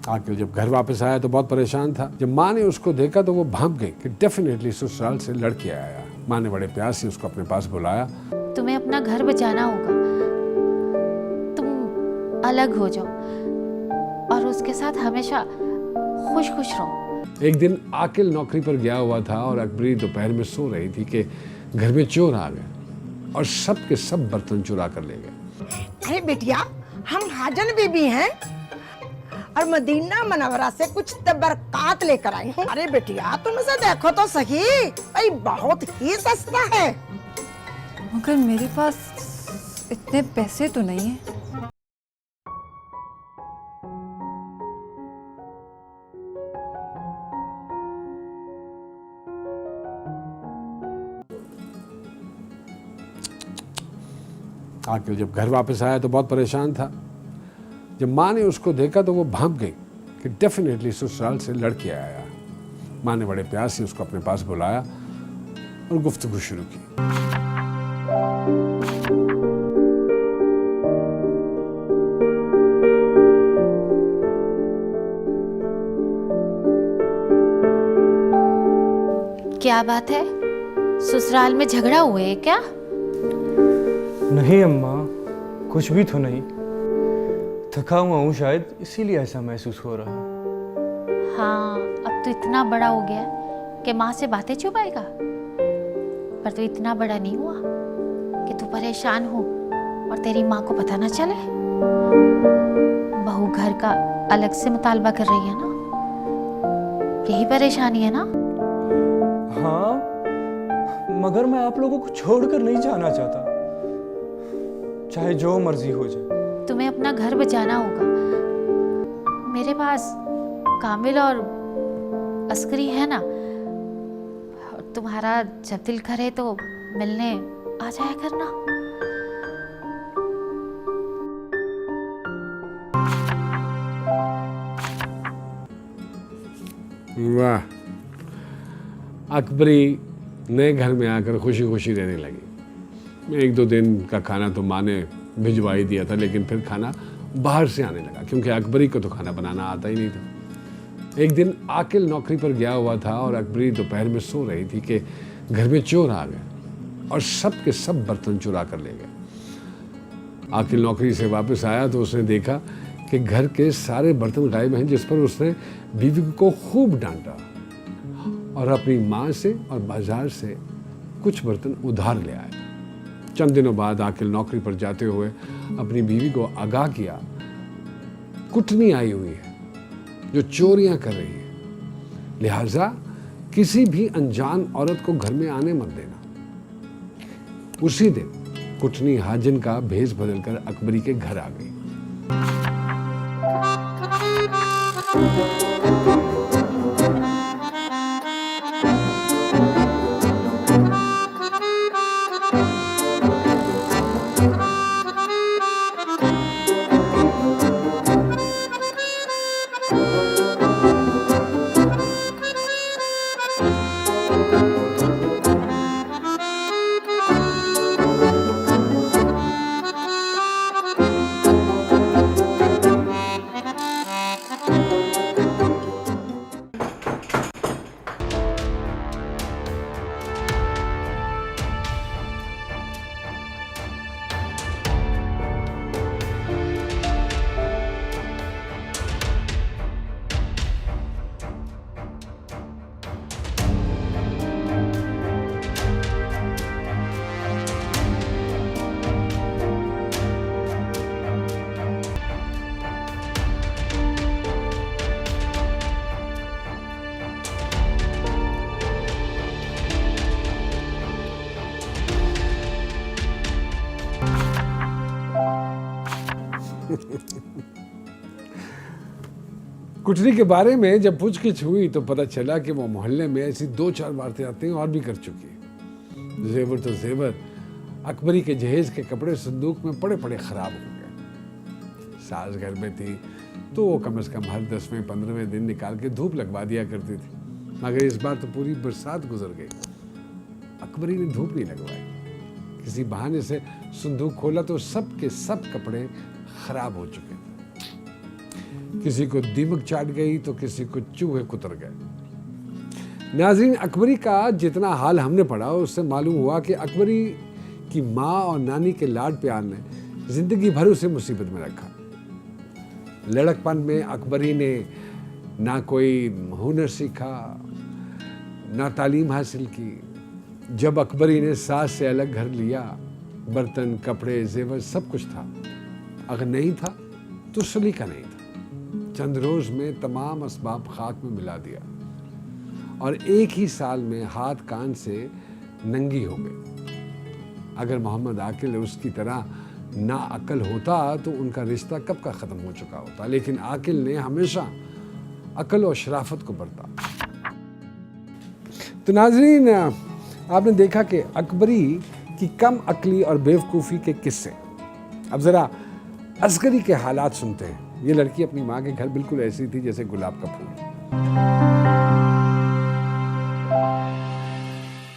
आके जब घर वापस आया तो बहुत परेशान था। जब माँ ने उसको देखा तो वो भांप गई कि डेफिनेटली ससुराल से लड़के आया। माँ ने बड़े प्यार से उसको अपने पास बुलाया। तुम्हें अपना घर बचाना होगा, तुम अलग हो जाओ और उसके साथ हमेशा खुश खुश रहो। एक दिन आकिल नौकरी पर गया हुआ था और अकबरी दोपहर में सो रही थी कि घर में चोर आ गए और सब के सब बर्तन चुरा कर ले गए। अरे बेटिया, हम हाजन बीबी हैं और मदीना मनवरा से कुछ बरकत लेकर आई हूँ। अरे बेटिया, तुम इसे देखो तो सही, भाई बहुत ही सस्ता है। मगर मेरे पास इतने पैसे तो नहीं है। आके जब घर वापस आया तो बहुत परेशान था। जब माँ ने उसको देखा तो वो भांप गई कि डेफिनेटली ससुराल से लड़के आया। माँ ने बड़े प्यार से उसको अपने पास बुलाया और गुफ्तगू शुरू की। क्या बात है, ससुराल में झगड़ा हुए है क्या? नहीं अम्मा, कुछ भी तो नहीं। थका हुआ हूँ शायद, इसीलिए ऐसा महसूस हो रहा है। हाँ, अब तो इतना बड़ा हो गया कि माँ से बातें छुपाएगा। पर तो इतना बड़ा नहीं हुआ कि तू परेशान हो और तेरी माँ को पता ना चले। बहू घर का अलग से मुतालबा कर रही है ना, यही परेशानी है ना? हाँ, मगर मैं आप लोगों को छोड़कर नहीं जाना चाहता, चाहे जो मर्जी हो जाए। तुम्हें अपना घर बचाना होगा। मेरे पास कामिल और अस्करी है ना, और तुम्हारा जब दिल करे तो मिलने आ जाया करना। वाह, अकबरी नए घर में आकर खुशी खुशी रहने लगी। एक दो दिन का खाना तो माँ ने भिजवा ही दिया था, लेकिन फिर खाना बाहर से आने लगा क्योंकि अकबरी को तो खाना बनाना आता ही नहीं था। एक दिन आकिल नौकरी पर गया हुआ था और अकबरी दोपहर में सो रही थी कि घर में चोर आ गए और सब के सब बर्तन चुरा कर ले गए। आकिल नौकरी से वापस आया तो उसने देखा कि घर के सारे बर्तन गायब हैं, जिस पर उसने बीवी को खूब डांटा और अपनी माँ से और बाजार से कुछ बर्तन उधार ले आया। चंद दिनों बाद आकिल नौकरी पर जाते हुए अपनी बीवी को आगाह किया, कुटनी आई हुई है जो चोरियां कर रही है, लिहाजा किसी भी अनजान औरत को घर में आने मत देना। उसी दिन कुटनी हाजिन का भेष बदलकर अकबरी के घर आ गई। कुटनी के बारे में जब पूछगिछ हुई तो पता चला कि वो मोहल्ले में ऐसी 2-4 वारदातें और भी कर चुकी। जेवर तो जेवर, अकबरी के जहेज के कपड़े संदूक में पड़े पड़े खराब हो गए। सास घर में थी तो वो कम से कम हर 10वें 15वें दिन निकाल के धूप लगवा दिया करती थी, मगर इस बार तो पूरी बरसात गुजर गई, अकबरी ने धूप नहीं लगवाई। किसी बहाने से संदूक खोला तो सब के सब कपड़े खराब हो चुके थे। किसी को दीमक चाट गई तो किसी को चूहे कुतर गए। नाज़रीन, अकबरी का जितना हाल हमने पढ़ा उससे मालूम हुआ कि अकबरी की माँ और नानी के लाड प्यार ने जिंदगी भर उसे मुसीबत में रखा। लड़कपन में अकबरी ने ना कोई हुनर सीखा, ना तालीम हासिल की। जब अकबरी ने सास से अलग घर लिया, बर्तन, कपड़े, जेवर सब कुछ था। अगर नहीं था तो सलीका नहीं था। चंद रोज में तमाम असबाब खाक में मिला दिया और एक ही साल में हाथ कान से नंगी हो गई। अगर मोहम्मद आकिल उसकी तरह ना अकल होता तो उनका रिश्ता कब का ख़त्म हो चुका होता, लेकिन आकिल ने हमेशा अकल और शराफत को बरता। तो नाज़रीन, आपने देखा कि अकबरी की कम अकली और बेवकूफ़ी के किस्से। अब ज़रा असगरी के हालात सुनते हैं। ये लड़की अपनी माँ के घर बिल्कुल ऐसी थी जैसे गुलाब का फूल।